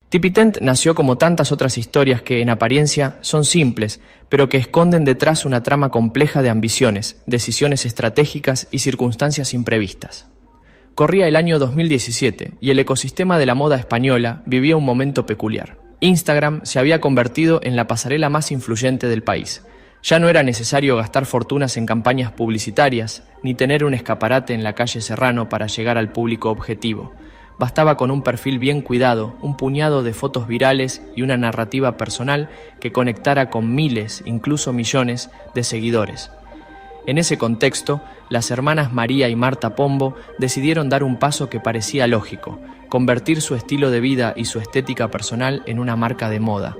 Tipitent nació como tantas otras historias que, en apariencia, son simples, pero que esconden detrás una trama compleja de ambiciones, decisiones estratégicas y circunstancias imprevistas. Corría el año 2017 y el ecosistema de la moda española vivía un momento peculiar. Instagram se había convertido en la pasarela más influyente del país. Ya no era necesario gastar fortunas en campañas publicitarias, ni tener un escaparate en la calle Serrano para llegar al público objetivo. Bastaba con un perfil bien cuidado, un puñado de fotos virales y una narrativa personal que conectara con miles, incluso millones, de seguidores. En ese contexto, las hermanas María y Marta Pombo decidieron dar un paso que parecía lógico: convertir su estilo de vida y su estética personal en una marca de moda.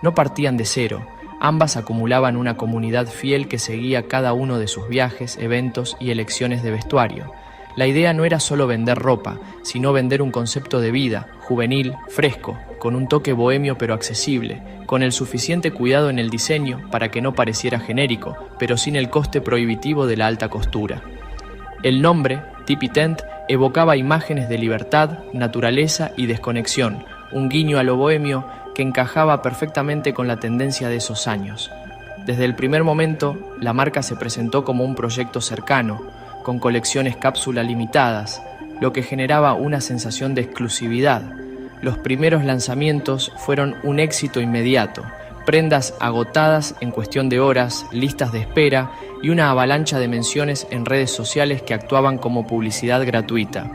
No partían de cero, ambas acumulaban una comunidad fiel que seguía cada uno de sus viajes, eventos y elecciones de vestuario. La idea no era solo vender ropa, sino vender un concepto de vida, juvenil, fresco, con un toque bohemio pero accesible, con el suficiente cuidado en el diseño para que no pareciera genérico, pero sin el coste prohibitivo de la alta costura. El nombre, Tipitent, evocaba imágenes de libertad, naturaleza y desconexión, un guiño a lo bohemio que encajaba perfectamente con la tendencia de esos años. Desde el primer momento, la marca se presentó como un proyecto cercano, con colecciones cápsula limitadas, lo que generaba una sensación de exclusividad. Los primeros lanzamientos fueron un éxito inmediato, prendas agotadas en cuestión de horas, listas de espera y una avalancha de menciones en redes sociales que actuaban como publicidad gratuita.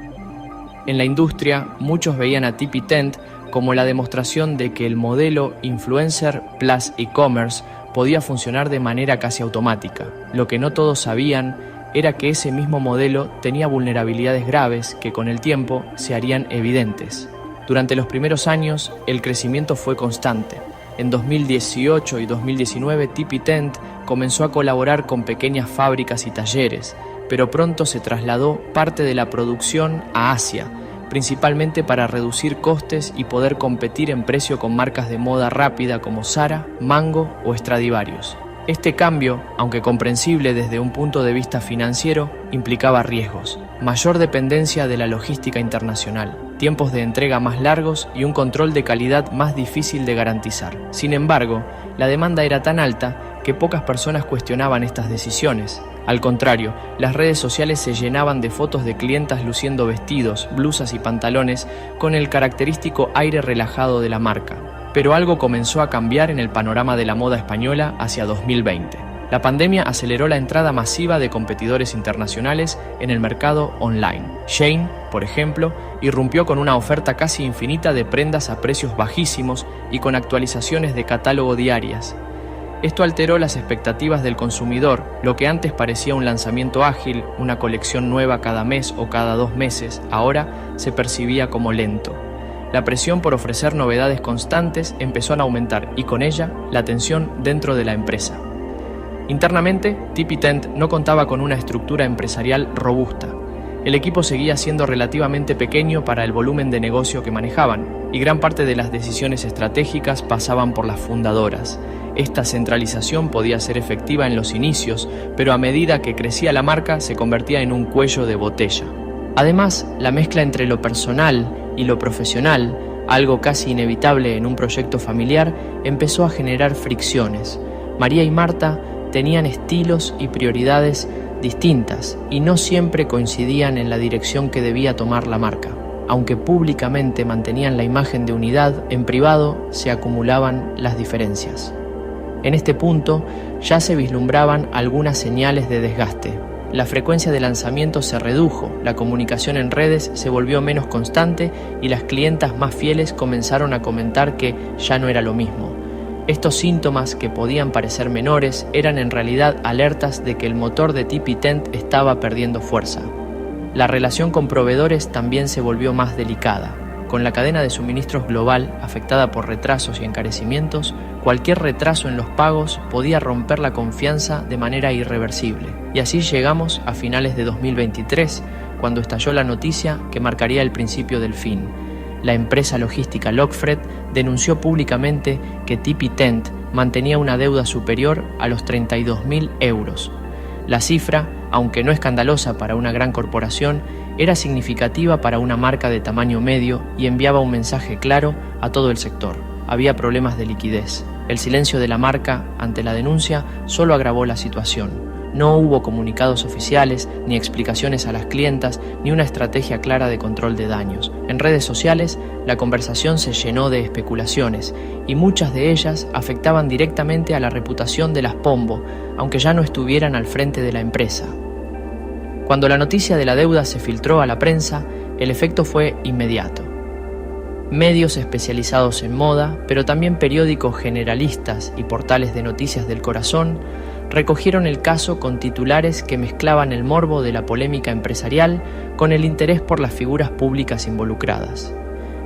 En la industria, muchos veían a Tipitent como la demostración de que el modelo influencer plus e-commerce podía funcionar de manera casi automática. Lo que no todos sabían era que ese mismo modelo tenía vulnerabilidades graves que con el tiempo se harían evidentes. Durante los primeros años, el crecimiento fue constante. En 2018 y 2019, Tipitent comenzó a colaborar con pequeñas fábricas y talleres, pero pronto se trasladó parte de la producción a Asia, principalmente para reducir costes y poder competir en precio con marcas de moda rápida como Zara, Mango o Stradivarius. Este cambio, aunque comprensible desde un punto de vista financiero, implicaba riesgos, mayor dependencia de la logística internacional, tiempos de entrega más largos y un control de calidad más difícil de garantizar. Sin embargo, la demanda era tan alta que pocas personas cuestionaban estas decisiones. Al contrario, las redes sociales se llenaban de fotos de clientas luciendo vestidos, blusas y pantalones con el característico aire relajado de la marca. Pero algo comenzó a cambiar en el panorama de la moda española hacia 2020. La pandemia aceleró la entrada masiva de competidores internacionales en el mercado online. Shein, por ejemplo, irrumpió con una oferta casi infinita de prendas a precios bajísimos y con actualizaciones de catálogo diarias. Esto alteró las expectativas del consumidor. Lo que antes parecía un lanzamiento ágil, una colección nueva cada mes o cada 2 meses, ahora se percibía como lento. La presión por ofrecer novedades constantes empezó a aumentar y con ella la tensión dentro de la empresa. Internamente, Tipitent no contaba con una estructura empresarial robusta. El equipo seguía siendo relativamente pequeño para el volumen de negocio que manejaban y gran parte de las decisiones estratégicas pasaban por las fundadoras. Esta centralización podía ser efectiva en los inicios, pero a medida que crecía la marca se convertía en un cuello de botella. Además, la mezcla entre lo personal y lo profesional, algo casi inevitable en un proyecto familiar, empezó a generar fricciones. María y Marta tenían estilos y prioridades distintas y no siempre coincidían en la dirección que debía tomar la marca. Aunque públicamente mantenían la imagen de unidad, en privado se acumulaban las diferencias. En este punto ya se vislumbraban algunas señales de desgaste. La frecuencia de lanzamientos se redujo, la comunicación en redes se volvió menos constante y las clientas más fieles comenzaron a comentar que ya no era lo mismo. Estos síntomas, que podían parecer menores, eran en realidad alertas de que el motor de Tipitent estaba perdiendo fuerza. La relación con proveedores también se volvió más delicada. Con la cadena de suministros global afectada por retrasos y encarecimientos, cualquier retraso en los pagos podía romper la confianza de manera irreversible. Y así llegamos a finales de 2023, cuando estalló la noticia que marcaría el principio del fin. La empresa logística Lockfred denunció públicamente que Tipitent mantenía una deuda superior a los 32.000 euros. La cifra, aunque no escandalosa para una gran corporación, era significativa para una marca de tamaño medio y enviaba un mensaje claro a todo el sector. Había problemas de liquidez. El silencio de la marca ante la denuncia solo agravó la situación. No hubo comunicados oficiales, ni explicaciones a las clientas, ni una estrategia clara de control de daños. En redes sociales, la conversación se llenó de especulaciones, y muchas de ellas afectaban directamente a la reputación de las Pombo, aunque ya no estuvieran al frente de la empresa. Cuando la noticia de la deuda se filtró a la prensa, el efecto fue inmediato. Medios especializados en moda, pero también periódicos generalistas y portales de noticias del corazón, recogieron el caso con titulares que mezclaban el morbo de la polémica empresarial con el interés por las figuras públicas involucradas.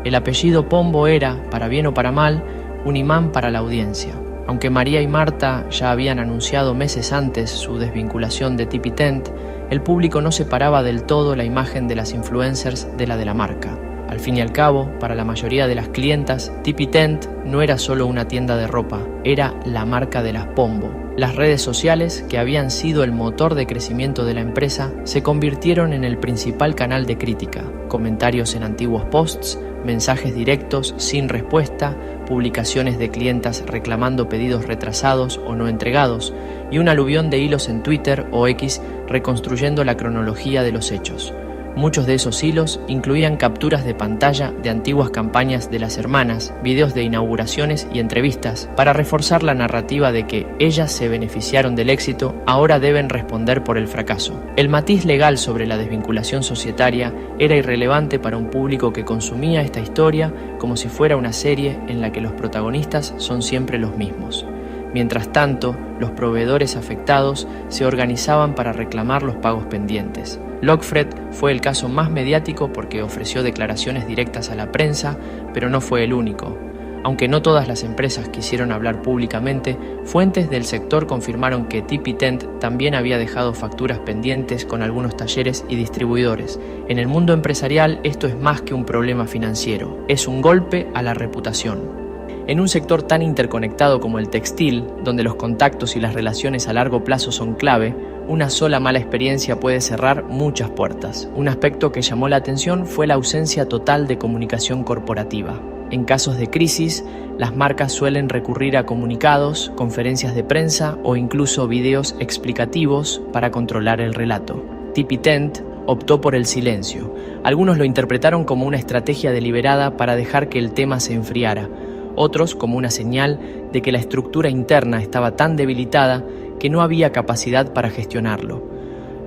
El apellido Pombo era, para bien o para mal, un imán para la audiencia. Aunque María y Marta ya habían anunciado meses antes su desvinculación de TipiTent, el público no separaba del todo la imagen de las influencers de la de la marca. Al fin y al cabo, para la mayoría de las clientas, TipiTent no era solo una tienda de ropa, era la marca de las Pombo. Las redes sociales, que habían sido el motor de crecimiento de la empresa, se convirtieron en el principal canal de crítica. Comentarios en antiguos posts, mensajes directos sin respuesta, publicaciones de clientas reclamando pedidos retrasados o no entregados, y un aluvión de hilos en Twitter o X reconstruyendo la cronología de los hechos. Muchos de esos hilos incluían capturas de pantalla de antiguas campañas de las hermanas, videos de inauguraciones y entrevistas, para reforzar la narrativa de que ellas se beneficiaron del éxito, ahora deben responder por el fracaso. El matiz legal sobre la desvinculación societaria era irrelevante para un público que consumía esta historia como si fuera una serie en la que los protagonistas son siempre los mismos. Mientras tanto, los proveedores afectados se organizaban para reclamar los pagos pendientes. Lockfred fue el caso más mediático porque ofreció declaraciones directas a la prensa, pero no fue el único. Aunque no todas las empresas quisieron hablar públicamente, fuentes del sector confirmaron que TipiTent también había dejado facturas pendientes con algunos talleres y distribuidores. En el mundo empresarial esto es más que un problema financiero, es un golpe a la reputación. En un sector tan interconectado como el textil, donde los contactos y las relaciones a largo plazo son clave, una sola mala experiencia puede cerrar muchas puertas. Un aspecto que llamó la atención fue la ausencia total de comunicación corporativa. En casos de crisis, las marcas suelen recurrir a comunicados, conferencias de prensa o incluso videos explicativos para controlar el relato. TipiTent optó por el silencio. Algunos lo interpretaron como una estrategia deliberada para dejar que el tema se enfriara. Otros como una señal de que la estructura interna estaba tan debilitada que no había capacidad para gestionarlo.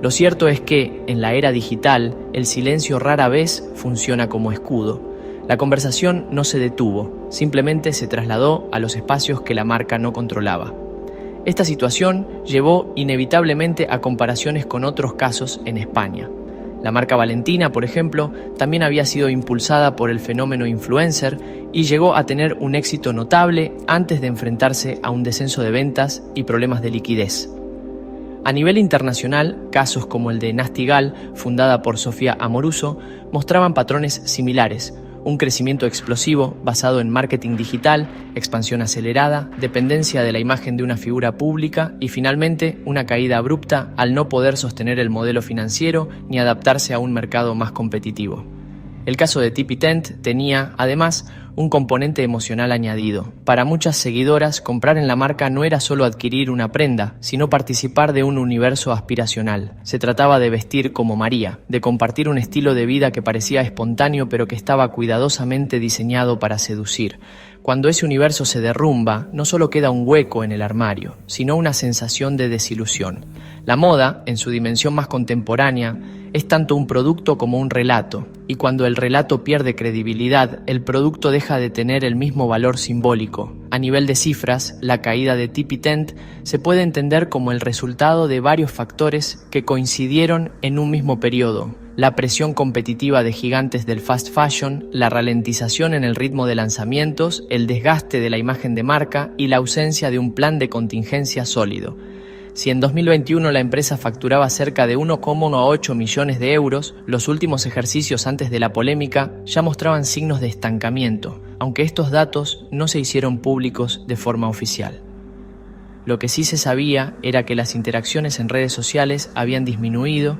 Lo cierto es que, en la era digital, el silencio rara vez funciona como escudo. La conversación no se detuvo, simplemente se trasladó a los espacios que la marca no controlaba. Esta situación llevó inevitablemente a comparaciones con otros casos en España. La marca Valentina, por ejemplo, también había sido impulsada por el fenómeno influencer y llegó a tener un éxito notable antes de enfrentarse a un descenso de ventas y problemas de liquidez. A nivel internacional, casos como el de Nasty Gal, fundada por Sofía Amoruso, mostraban patrones similares. Un crecimiento explosivo basado en marketing digital, expansión acelerada, dependencia de la imagen de una figura pública y finalmente una caída abrupta al no poder sostener el modelo financiero ni adaptarse a un mercado más competitivo. El caso de TipiTent tenía, además, un componente emocional añadido. Para muchas seguidoras, comprar en la marca no era solo adquirir una prenda, sino participar de un universo aspiracional. Se trataba de vestir como María, de compartir un estilo de vida que parecía espontáneo pero que estaba cuidadosamente diseñado para seducir. Cuando ese universo se derrumba, no solo queda un hueco en el armario, sino una sensación de desilusión. La moda, en su dimensión más contemporánea, es tanto un producto como un relato, y cuando el relato pierde credibilidad, el producto deja de tener el mismo valor simbólico. A nivel de cifras, la caída de TipiTent se puede entender como el resultado de varios factores que coincidieron en un mismo periodo. La presión competitiva de gigantes del fast fashion, la ralentización en el ritmo de lanzamientos, el desgaste de la imagen de marca y la ausencia de un plan de contingencia sólido. Si en 2021 la empresa facturaba cerca de 1,8 millones de euros, los últimos ejercicios antes de la polémica ya mostraban signos de estancamiento, aunque estos datos no se hicieron públicos de forma oficial. Lo que sí se sabía era que las interacciones en redes sociales habían disminuido,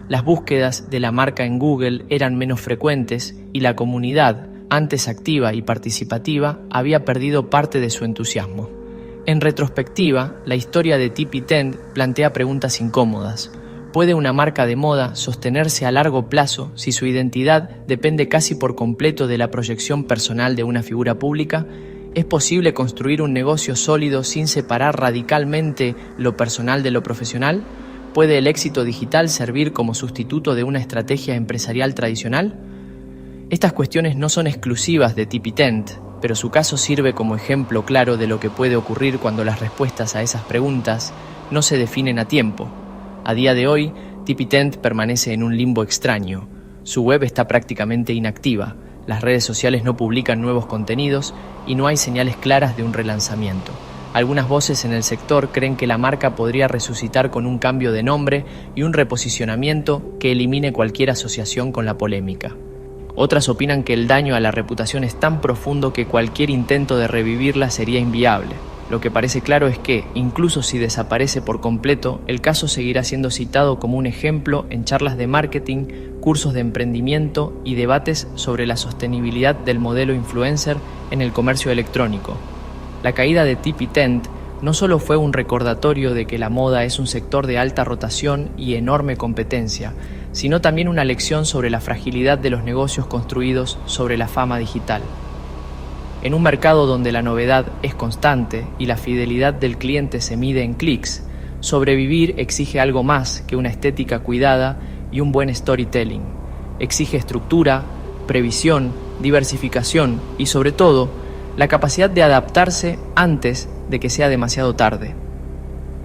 Las búsquedas de la marca en Google eran menos frecuentes y la comunidad, antes activa y participativa, había perdido parte de su entusiasmo. En retrospectiva, la historia de TP10 plantea preguntas incómodas. ¿Puede una marca de moda sostenerse a largo plazo si su identidad depende casi por completo de la proyección personal de una figura pública? ¿Es posible construir un negocio sólido sin separar radicalmente lo personal de lo profesional? ¿Puede el éxito digital servir como sustituto de una estrategia empresarial tradicional? Estas cuestiones no son exclusivas de TP10, pero su caso sirve como ejemplo claro de lo que puede ocurrir cuando las respuestas a esas preguntas no se definen a tiempo. A día de hoy, TP10 permanece en un limbo extraño. Su web está prácticamente inactiva, las redes sociales no publican nuevos contenidos y no hay señales claras de un relanzamiento. Algunas voces en el sector creen que la marca podría resucitar con un cambio de nombre y un reposicionamiento que elimine cualquier asociación con la polémica. Otras opinan que el daño a la reputación es tan profundo que cualquier intento de revivirla sería inviable. Lo que parece claro es que, incluso si desaparece por completo, el caso seguirá siendo citado como un ejemplo en charlas de marketing, cursos de emprendimiento y debates sobre la sostenibilidad del modelo influencer en el comercio electrónico. La caída de TP10 no solo fue un recordatorio de que la moda es un sector de alta rotación y enorme competencia, sino también una lección sobre la fragilidad de los negocios construidos sobre la fama digital. En un mercado donde la novedad es constante y la fidelidad del cliente se mide en clics, sobrevivir exige algo más que una estética cuidada y un buen storytelling. Exige estructura, previsión, diversificación y, sobre todo, la capacidad de adaptarse antes de que sea demasiado tarde.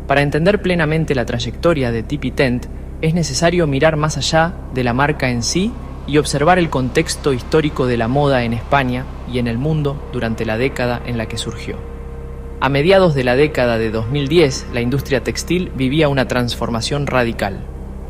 Para entender plenamente la trayectoria de TP10, es necesario mirar más allá de la marca en sí y observar el contexto histórico de la moda en España y en el mundo durante la década en la que surgió. A mediados de la década de 2010, la industria textil vivía una transformación radical.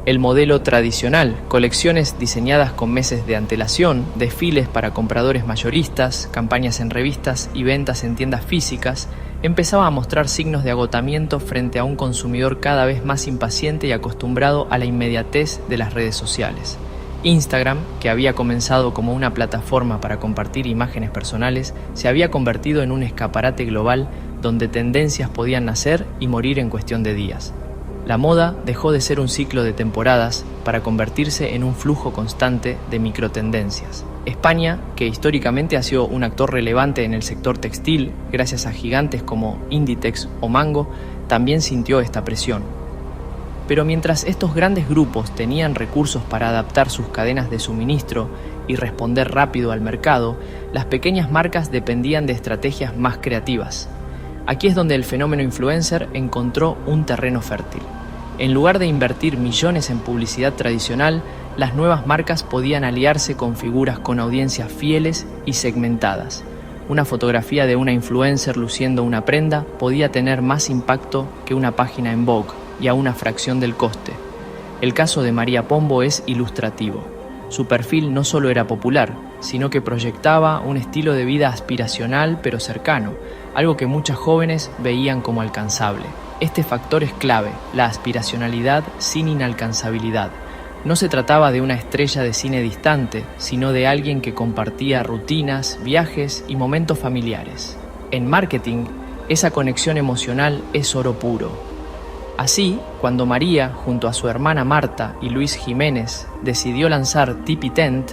El modelo tradicional, colecciones diseñadas con meses de antelación, desfiles para compradores mayoristas, campañas en revistas y ventas en tiendas físicas, empezaba a mostrar signos de agotamiento frente a un consumidor cada vez más impaciente y acostumbrado a la inmediatez de las redes sociales. Instagram, que había comenzado como una plataforma para compartir imágenes personales, se había convertido en un escaparate global donde tendencias podían nacer y morir en cuestión de días. La moda dejó de ser un ciclo de temporadas para convertirse en un flujo constante de microtendencias. España, que históricamente ha sido un actor relevante en el sector textil, gracias a gigantes como Inditex o Mango, también sintió esta presión. Pero mientras estos grandes grupos tenían recursos para adaptar sus cadenas de suministro y responder rápido al mercado, las pequeñas marcas dependían de estrategias más creativas. Aquí es donde el fenómeno influencer encontró un terreno fértil. En lugar de invertir millones en publicidad tradicional, las nuevas marcas podían aliarse con figuras con audiencias fieles y segmentadas. Una fotografía de una influencer luciendo una prenda podía tener más impacto que una página en Vogue y a una fracción del coste. El caso de María Pombo es ilustrativo. Su perfil no solo era popular, sino que proyectaba un estilo de vida aspiracional pero cercano, algo que muchas jóvenes veían como alcanzable. Este factor es clave, la aspiracionalidad sin inalcanzabilidad. No se trataba de una estrella de cine distante, sino de alguien que compartía rutinas, viajes y momentos familiares. En marketing, esa conexión emocional es oro puro. Así, cuando María, junto a su hermana Marta y Luis Jiménez, decidió lanzar TP10,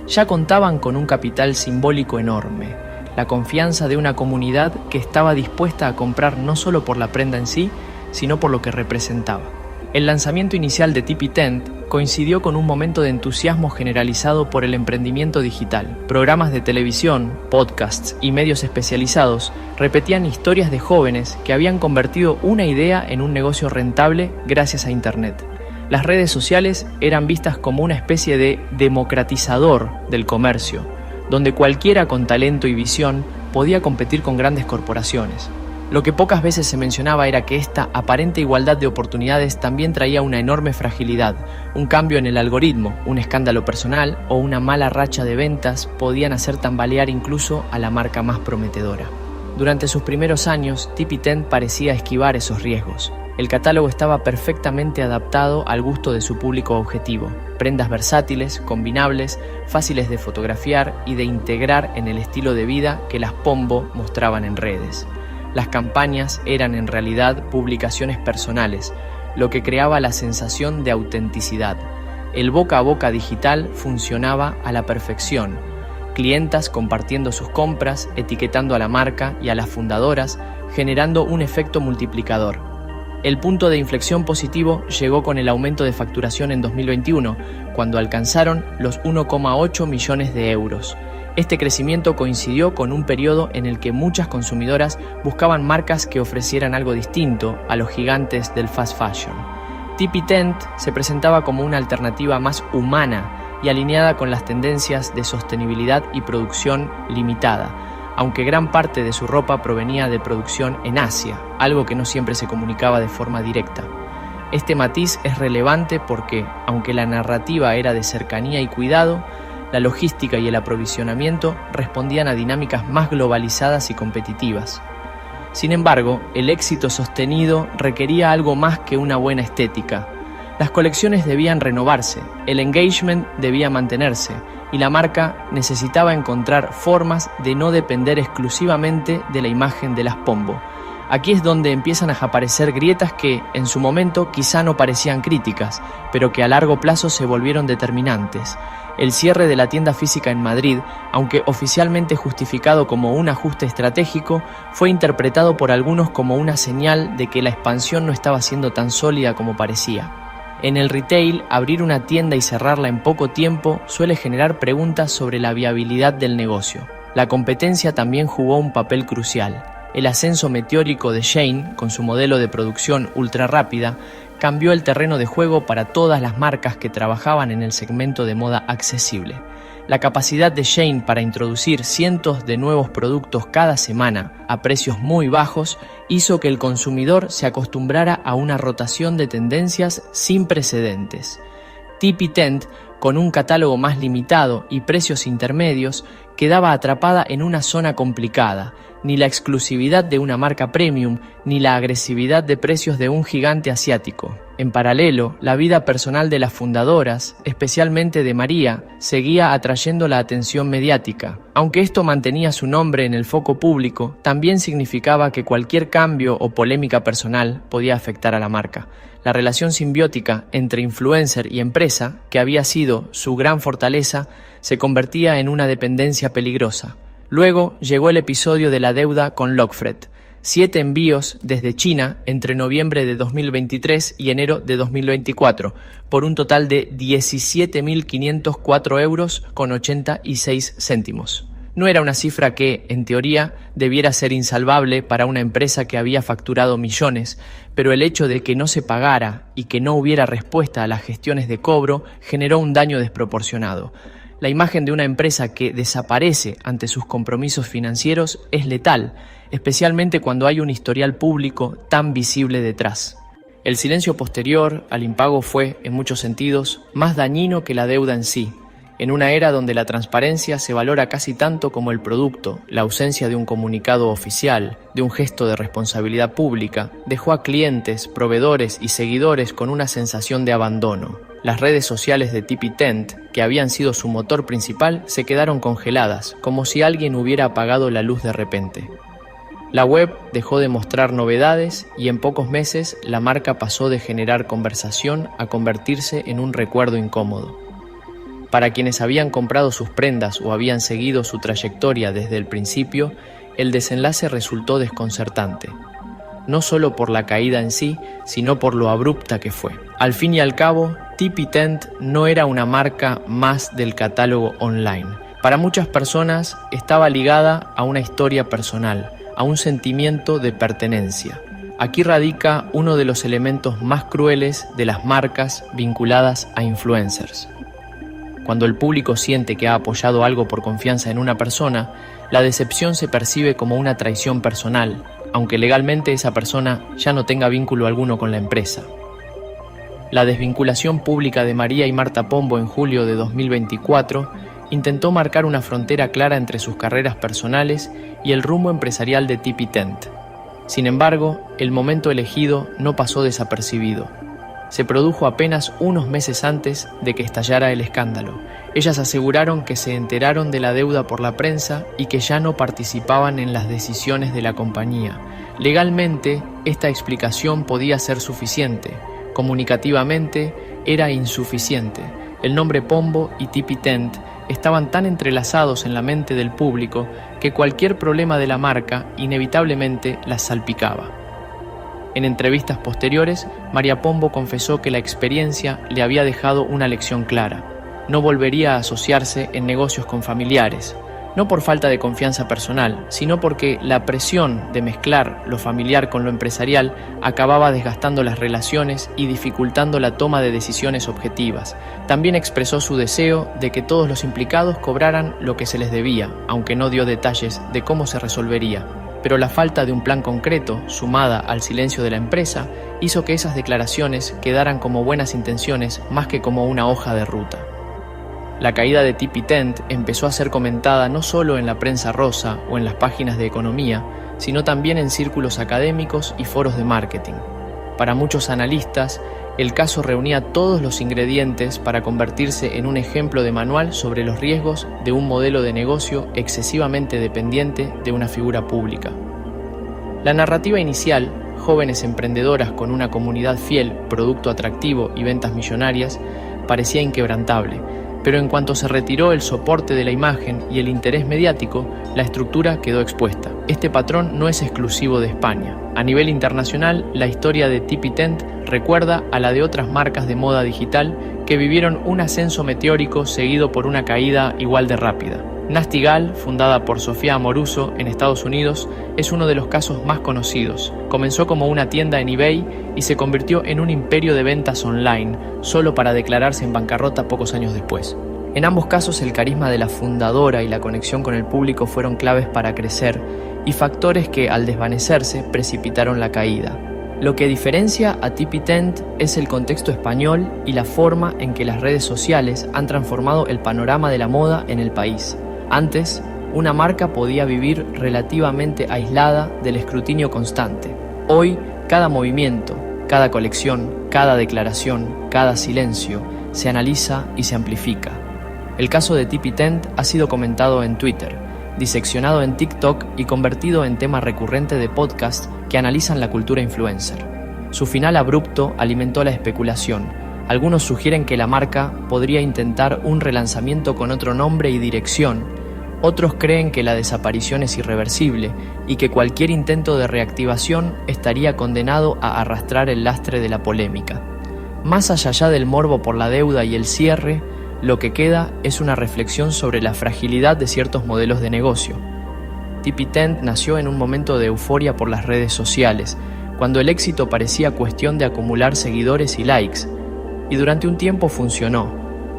ya contaban con un capital simbólico enorme, la confianza de una comunidad que estaba dispuesta a comprar no solo por la prenda en sí, sino por lo que representaba. El lanzamiento inicial de TP10 coincidió con un momento de entusiasmo generalizado por el emprendimiento digital. Programas de televisión, podcasts y medios especializados repetían historias de jóvenes que habían convertido una idea en un negocio rentable gracias a Internet. Las redes sociales eran vistas como una especie de democratizador del comercio, donde cualquiera con talento y visión podía competir con grandes corporaciones. Lo que pocas veces se mencionaba era que esta aparente igualdad de oportunidades también traía una enorme fragilidad. Un cambio en el algoritmo, un escándalo personal o una mala racha de ventas podían hacer tambalear incluso a la marca más prometedora. Durante sus primeros años, TP10 parecía esquivar esos riesgos. El catálogo estaba perfectamente adaptado al gusto de su público objetivo. Prendas versátiles, combinables, fáciles de fotografiar y de integrar en el estilo de vida que las Pombo mostraban en redes. Las campañas eran en realidad publicaciones personales, lo que creaba la sensación de autenticidad. El boca a boca digital funcionaba a la perfección. Clientas compartiendo sus compras, etiquetando a la marca y a las fundadoras, generando un efecto multiplicador. El punto de inflexión positivo llegó con el aumento de facturación en 2021, cuando alcanzaron los 1,8 millones de euros. Este crecimiento coincidió con un periodo en el que muchas consumidoras buscaban marcas que ofrecieran algo distinto a los gigantes del fast fashion. TP-Tent se presentaba como una alternativa más humana y alineada con las tendencias de sostenibilidad y producción limitada, aunque gran parte de su ropa provenía de producción en Asia, algo que no siempre se comunicaba de forma directa. Este matiz es relevante porque, aunque la narrativa era de cercanía y cuidado, la logística y el aprovisionamiento respondían a dinámicas más globalizadas y competitivas. Sin embargo, el éxito sostenido requería algo más que una buena estética. Las colecciones debían renovarse, el engagement debía mantenerse, y la marca necesitaba encontrar formas de no depender exclusivamente de la imagen de las Pombo. Aquí es donde empiezan a aparecer grietas que, en su momento, quizá no parecían críticas, pero que a largo plazo se volvieron determinantes. El cierre de la tienda física en Madrid, aunque oficialmente justificado como un ajuste estratégico, fue interpretado por algunos como una señal de que la expansión no estaba siendo tan sólida como parecía. En el retail, abrir una tienda y cerrarla en poco tiempo suele generar preguntas sobre la viabilidad del negocio. La competencia también jugó un papel crucial. El ascenso meteórico de Shein, con su modelo de producción ultra rápida, cambió el terreno de juego para todas las marcas que trabajaban en el segmento de moda accesible. La capacidad de Shein para introducir cientos de nuevos productos cada semana a precios muy bajos hizo que el consumidor se acostumbrara a una rotación de tendencias sin precedentes. TP-Tent, con un catálogo más limitado y precios intermedios, quedaba atrapada en una zona complicada. Ni la exclusividad de una marca premium, ni la agresividad de precios de un gigante asiático. En paralelo, la vida personal de las fundadoras, especialmente de María, seguía atrayendo la atención mediática. Aunque esto mantenía su nombre en el foco público, también significaba que cualquier cambio o polémica personal podía afectar a la marca. La relación simbiótica entre influencer y empresa, que había sido su gran fortaleza, se convertía en una dependencia peligrosa. Luego llegó el episodio de la deuda con Lockfred. 7 envíos desde China entre noviembre de 2023 y enero de 2024, por un total de 17.504 euros con 86 céntimos. No era una cifra que, en teoría, debiera ser insalvable para una empresa que había facturado millones, pero el hecho de que no se pagara y que no hubiera respuesta a las gestiones de cobro generó un daño desproporcionado. La imagen de una empresa que desaparece ante sus compromisos financieros es letal, especialmente cuando hay un historial público tan visible detrás. El silencio posterior al impago fue, en muchos sentidos, más dañino que la deuda en sí. En una era donde la transparencia se valora casi tanto como el producto, la ausencia de un comunicado oficial, de un gesto de responsabilidad pública, dejó a clientes, proveedores y seguidores con una sensación de abandono. Las redes sociales de TP-Tent, que habían sido su motor principal, se quedaron congeladas, como si alguien hubiera apagado la luz de repente. La web dejó de mostrar novedades y en pocos meses la marca pasó de generar conversación a convertirse en un recuerdo incómodo. Para quienes habían comprado sus prendas o habían seguido su trayectoria desde el principio, el desenlace resultó desconcertante. No solo por la caída en sí, sino por lo abrupta que fue. Al fin y al cabo, TP-Tent no era una marca más del catálogo online. Para muchas personas estaba ligada a una historia personal, a un sentimiento de pertenencia. Aquí radica uno de los elementos más crueles de las marcas vinculadas a influencers. Cuando el público siente que ha apoyado algo por confianza en una persona, la decepción se percibe como una traición personal, aunque legalmente esa persona ya no tenga vínculo alguno con la empresa. La desvinculación pública de María y Marta Pombo en julio de 2024 intentó marcar una frontera clara entre sus carreras personales y el rumbo empresarial de TP-Tent. Sin embargo, el momento elegido no pasó desapercibido. Se produjo apenas unos meses antes de que estallara el escándalo. Ellas aseguraron que se enteraron de la deuda por la prensa y que ya no participaban en las decisiones de la compañía. Legalmente, esta explicación podía ser suficiente. Comunicativamente, era insuficiente. El nombre Pombo y Tippy-Tent estaban tan entrelazados en la mente del público que cualquier problema de la marca inevitablemente las salpicaba. En entrevistas posteriores, María Pombo confesó que la experiencia le había dejado una lección clara. No volvería a asociarse en negocios con familiares, no por falta de confianza personal, sino porque la presión de mezclar lo familiar con lo empresarial acababa desgastando las relaciones y dificultando la toma de decisiones objetivas. También expresó su deseo de que todos los implicados cobraran lo que se les debía, aunque no dio detalles de cómo se resolvería. Pero la falta de un plan concreto, sumada al silencio de la empresa, hizo que esas declaraciones quedaran como buenas intenciones más que como una hoja de ruta. La caída de Tippy-Tent empezó a ser comentada no solo en la prensa rosa o en las páginas de economía, sino también en círculos académicos y foros de marketing. Para muchos analistas, el caso reunía todos los ingredientes para convertirse en un ejemplo de manual sobre los riesgos de un modelo de negocio excesivamente dependiente de una figura pública. La narrativa inicial, jóvenes emprendedoras con una comunidad fiel, producto atractivo y ventas millonarias, parecía inquebrantable, pero en cuanto se retiró el soporte de la imagen y el interés mediático, la estructura quedó expuesta. Este patrón no es exclusivo de España. A nivel internacional, la historia de Tippy-Tent recuerda a la de otras marcas de moda digital que vivieron un ascenso meteórico seguido por una caída igual de rápida. Nasty Gal, fundada por Sofía Amoruso en Estados Unidos, es uno de los casos más conocidos. Comenzó como una tienda en eBay y se convirtió en un imperio de ventas online, solo para declararse en bancarrota pocos años después. En ambos casos, el carisma de la fundadora y la conexión con el público fueron claves para crecer y factores que, al desvanecerse, precipitaron la caída. Lo que diferencia a Tippy-Tent es el contexto español y la forma en que las redes sociales han transformado el panorama de la moda en el país. Antes, una marca podía vivir relativamente aislada del escrutinio constante. Hoy, cada movimiento, cada colección, cada declaración, cada silencio, se analiza y se amplifica. El caso de Tippy-Tent ha sido comentado en Twitter, diseccionado en TikTok y convertido en tema recurrente de podcasts que analizan la cultura influencer. Su final abrupto alimentó la especulación. Algunos sugieren que la marca podría intentar un relanzamiento con otro nombre y dirección. Otros creen que la desaparición es irreversible y que cualquier intento de reactivación estaría condenado a arrastrar el lastre de la polémica. Más allá ya del morbo por la deuda y el cierre, lo que queda es una reflexión sobre la fragilidad de ciertos modelos de negocio. Tippy-Tent nació en un momento de euforia por las redes sociales, cuando el éxito parecía cuestión de acumular seguidores y likes, y durante un tiempo funcionó.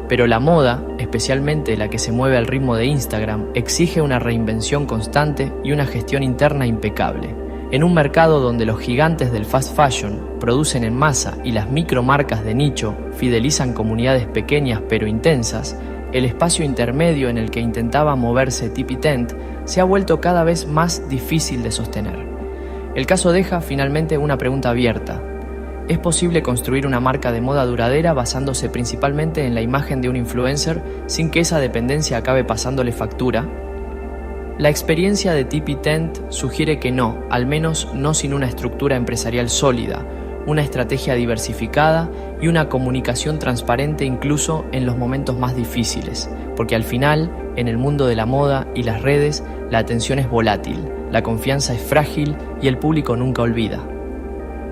Pero la moda, especialmente la que se mueve al ritmo de Instagram, exige una reinvención constante y una gestión interna impecable. En un mercado donde los gigantes del fast fashion producen en masa y las micromarcas de nicho fidelizan comunidades pequeñas pero intensas, el espacio intermedio en el que intentaba moverse Tippy-Tent se ha vuelto cada vez más difícil de sostener. El caso deja finalmente una pregunta abierta. ¿Es posible construir una marca de moda duradera basándose principalmente en la imagen de un influencer sin que esa dependencia acabe pasándole factura? La experiencia de Tippy-Tent sugiere que no, al menos no sin una estructura empresarial sólida, una estrategia diversificada y una comunicación transparente incluso en los momentos más difíciles, porque al final, en el mundo de la moda y las redes, la atención es volátil, la confianza es frágil y el público nunca olvida.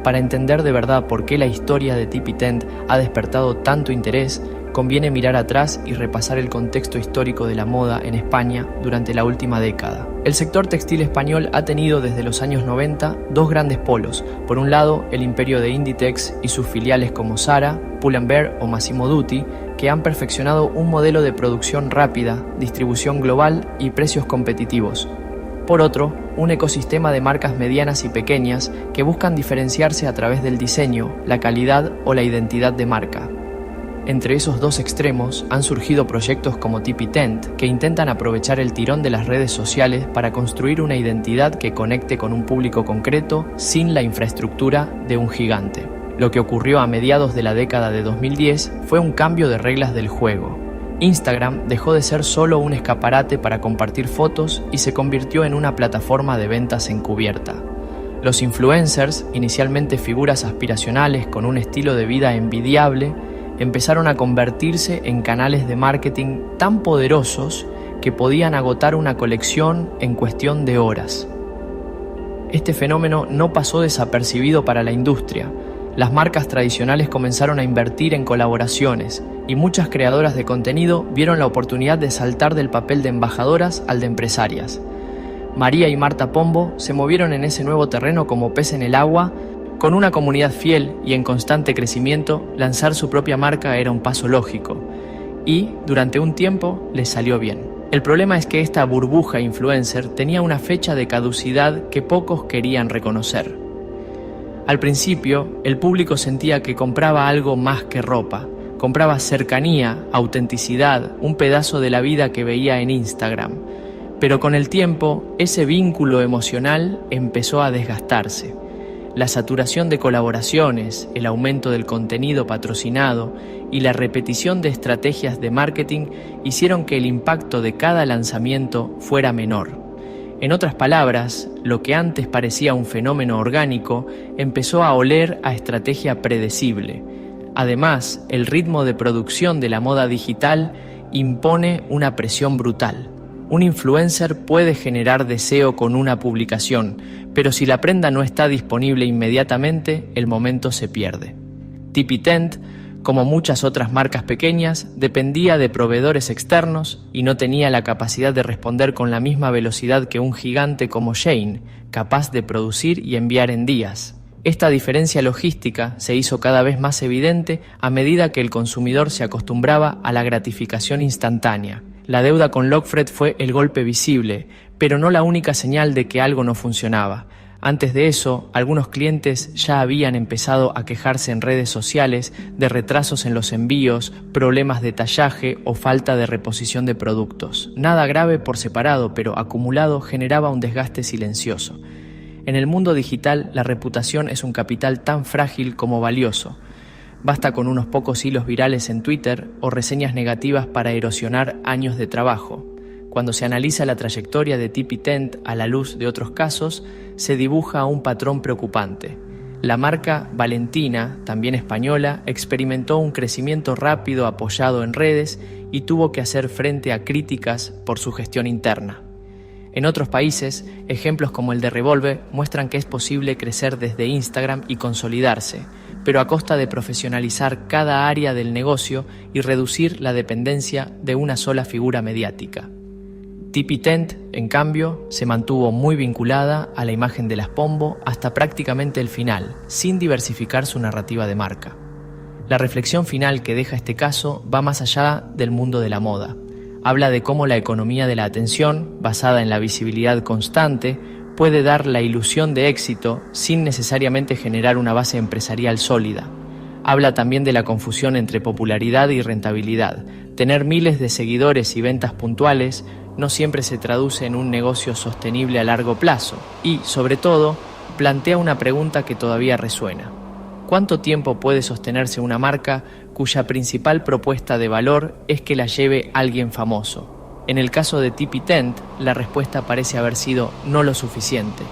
Para entender de verdad por qué la historia de Tippy-Tent ha despertado tanto interés, conviene mirar atrás y repasar el contexto histórico de la moda en España durante la última década. El sector textil español ha tenido desde los años 90 dos grandes polos. Por un lado, el imperio de Inditex y sus filiales como Zara, Pull&Bear o Massimo Dutti, que han perfeccionado un modelo de producción rápida, distribución global y precios competitivos. Por otro, un ecosistema de marcas medianas y pequeñas que buscan diferenciarse a través del diseño, la calidad o la identidad de marca. Entre esos dos extremos han surgido proyectos como Tipi Tent, que intentan aprovechar el tirón de las redes sociales para construir una identidad que conecte con un público concreto sin la infraestructura de un gigante. Lo que ocurrió a mediados de la década de 2010 fue un cambio de reglas del juego. Instagram dejó de ser solo un escaparate para compartir fotos y se convirtió en una plataforma de ventas encubierta. Los influencers, inicialmente figuras aspiracionales con un estilo de vida envidiable, empezaron a convertirse en canales de marketing tan poderosos que podían agotar una colección en cuestión de horas. Este fenómeno no pasó desapercibido para la industria. Las marcas tradicionales comenzaron a invertir en colaboraciones y muchas creadoras de contenido vieron la oportunidad de saltar del papel de embajadoras al de empresarias. María y Marta Pombo se movieron en ese nuevo terreno como pez en el agua. Con una comunidad fiel y en constante crecimiento, lanzar su propia marca era un paso lógico y, durante un tiempo, les salió bien. El problema es que esta burbuja influencer tenía una fecha de caducidad que pocos querían reconocer. Al principio, el público sentía que compraba algo más que ropa. Compraba cercanía, autenticidad, un pedazo de la vida que veía en Instagram. Pero con el tiempo, ese vínculo emocional empezó a desgastarse. La saturación de colaboraciones, el aumento del contenido patrocinado y la repetición de estrategias de marketing hicieron que el impacto de cada lanzamiento fuera menor. En otras palabras, lo que antes parecía un fenómeno orgánico empezó a oler a estrategia predecible. Además, el ritmo de producción de la moda digital impone una presión brutal. Un influencer puede generar deseo con una publicación, pero si la prenda no está disponible inmediatamente, el momento se pierde. Tipi Tent, como muchas otras marcas pequeñas, dependía de proveedores externos y no tenía la capacidad de responder con la misma velocidad que un gigante como Shein, capaz de producir y enviar en días. Esta diferencia logística se hizo cada vez más evidente a medida que el consumidor se acostumbraba a la gratificación instantánea. La deuda con Lockfred fue el golpe visible, pero no la única señal de que algo no funcionaba. Antes de eso, algunos clientes ya habían empezado a quejarse en redes sociales de retrasos en los envíos, problemas de tallaje o falta de reposición de productos. Nada grave por separado, pero acumulado generaba un desgaste silencioso. En el mundo digital, la reputación es un capital tan frágil como valioso. Basta con unos pocos hilos virales en Twitter o reseñas negativas para erosionar años de trabajo. Cuando se analiza la trayectoria de Tipi Tent a la luz de otros casos, se dibuja un patrón preocupante. La marca Valentina, también española, experimentó un crecimiento rápido apoyado en redes y tuvo que hacer frente a críticas por su gestión interna. En otros países, ejemplos como el de Revolve muestran que es posible crecer desde Instagram y consolidarse, pero a costa de profesionalizar cada área del negocio y reducir la dependencia de una sola figura mediática. Tipi Tent, en cambio, se mantuvo muy vinculada a la imagen de las Pombo hasta prácticamente el final, sin diversificar su narrativa de marca. La reflexión final que deja este caso va más allá del mundo de la moda. Habla de cómo la economía de la atención, basada en la visibilidad constante, puede dar la ilusión de éxito sin necesariamente generar una base empresarial sólida. Habla también de la confusión entre popularidad y rentabilidad. Tener miles de seguidores y ventas puntuales no siempre se traduce en un negocio sostenible a largo plazo y, sobre todo, plantea una pregunta que todavía resuena. ¿Cuánto tiempo puede sostenerse una marca cuya principal propuesta de valor es que la lleve alguien famoso? En el caso de Tipi Tent, la respuesta parece haber sido no lo suficiente,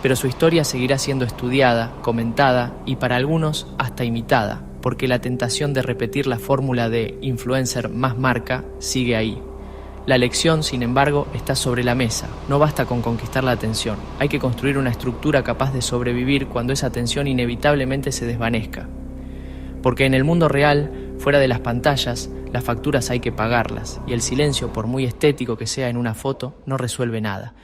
pero su historia seguirá siendo estudiada, comentada y para algunos hasta imitada, porque la tentación de repetir la fórmula de influencer más marca sigue ahí. La lección, sin embargo, está sobre la mesa. No basta con conquistar la atención. Hay que construir una estructura capaz de sobrevivir cuando esa atención inevitablemente se desvanezca. Porque en el mundo real, fuera de las pantallas, las facturas hay que pagarlas, y el silencio, por muy estético que sea en una foto, no resuelve nada.